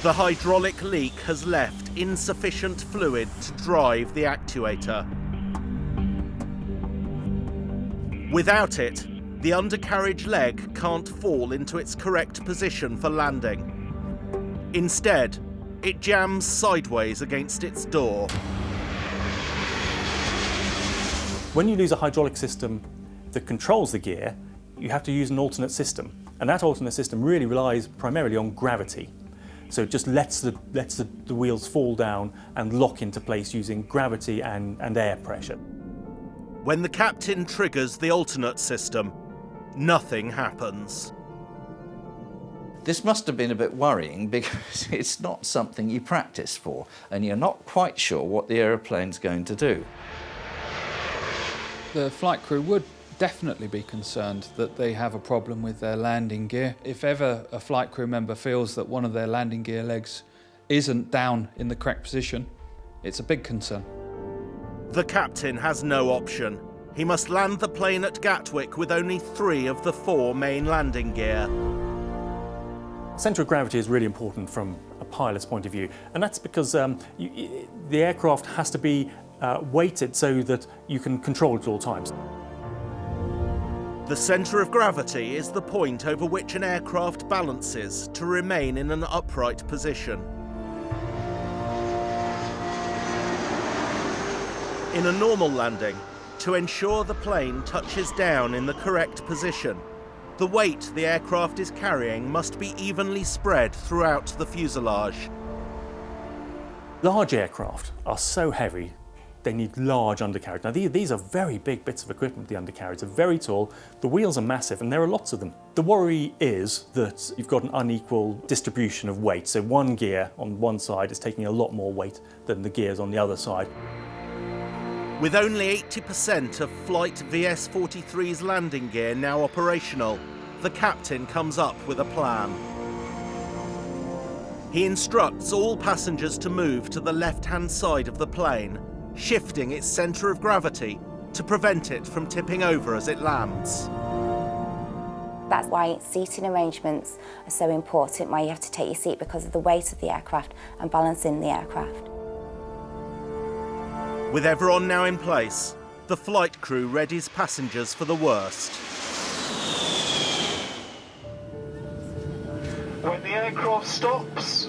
The hydraulic leak has left insufficient fluid to drive the actuator. Without it, the undercarriage leg can't fall into its correct position for landing. Instead, it jams sideways against its door. When you lose a hydraulic system that controls the gear, you have to use an alternate system. And that alternate system really relies primarily on gravity. So it just lets the wheels fall down and lock into place using gravity and air pressure. When the captain triggers the alternate system, nothing happens. This must have been a bit worrying because it's not something you practice for and you're not quite sure what the aeroplane's going to do. The flight crew would definitely be concerned that they have a problem with their landing gear. If ever a flight crew member feels that one of their landing gear legs isn't down in the correct position, it's a big concern. The captain has no option. He must land the plane at Gatwick with only 3 of the 4 main landing gear. Centre of gravity is really important from a pilot's point of view, and that's because the aircraft has to be weighted so that you can control it at all times. The centre of gravity is the point over which an aircraft balances to remain in an upright position. In a normal landing, to ensure the plane touches down in the correct position, the weight the aircraft is carrying must be evenly spread throughout the fuselage. Large aircraft are so heavy, they need large undercarriage. Now these are very big bits of equipment, the undercarriage. They're very tall, the wheels are massive, and there are lots of them. The worry is that you've got an unequal distribution of weight, so one gear on one side is taking a lot more weight than the gears on the other side. With only 80% of Flight VS43's landing gear now operational, the captain comes up with a plan. He instructs all passengers to move to the left-hand side of the plane, shifting its centre of gravity to prevent it from tipping over as it lands. That's why seating arrangements are so important, why you have to take your seat because of the weight of the aircraft and balancing the aircraft. With everyone now in place, the flight crew readies passengers for the worst. When the aircraft stops,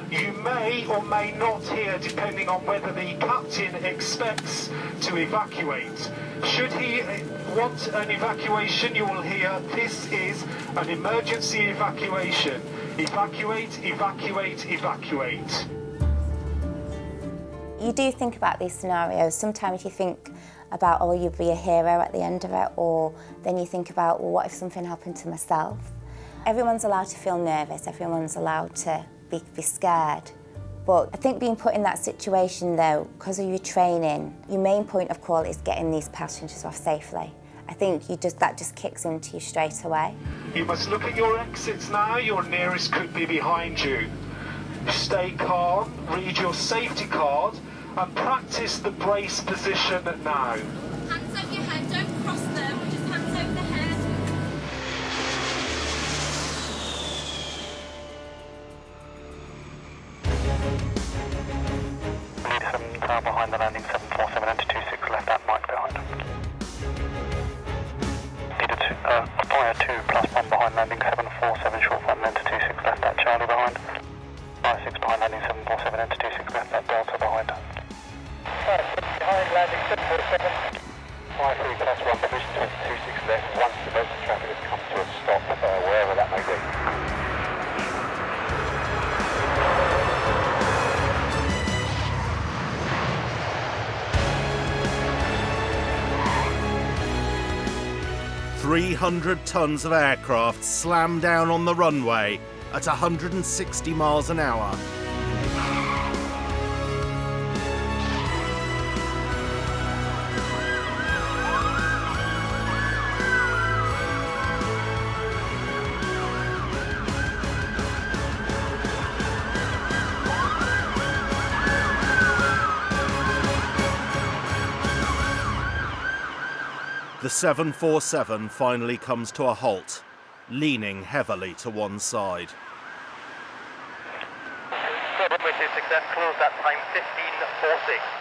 you may or may not hear, depending on whether the captain expects to evacuate. Should he want an evacuation, you will hear, "This is an emergency evacuation. Evacuate, evacuate, evacuate." You do think about these scenarios. Sometimes you think about, oh, you'd be a hero at the end of it, or then you think about, well, what if something happened to myself? Everyone's allowed to feel nervous, everyone's allowed to be scared. But I think being put in that situation though, because of your training, your main point of call is getting these passengers off safely. I think that just kicks into you straight away. You must look at your exits now. Your nearest could be behind you. Stay calm, read your safety card, and practice the brace position now. Hands over your head, don't cross them, just hands over the head. Lead 7 tower behind the landing 747 enter 26 left at Mike behind. Leader 2, fire 2 plus 1 behind landing 747 short front enter 26 left at Charlie behind. Fire 6 behind landing 747 enter 26 left at Delta behind. Fire 6 behind landing 747. Fire 3 plus 1 position 26 left once the boat traffic has come to a stop wherever that may be. "300 tons of aircraft slam down on the runway at 160 miles an hour. The 747 finally comes to a halt, leaning heavily to one side. runway 26, success, closed at time 15:46.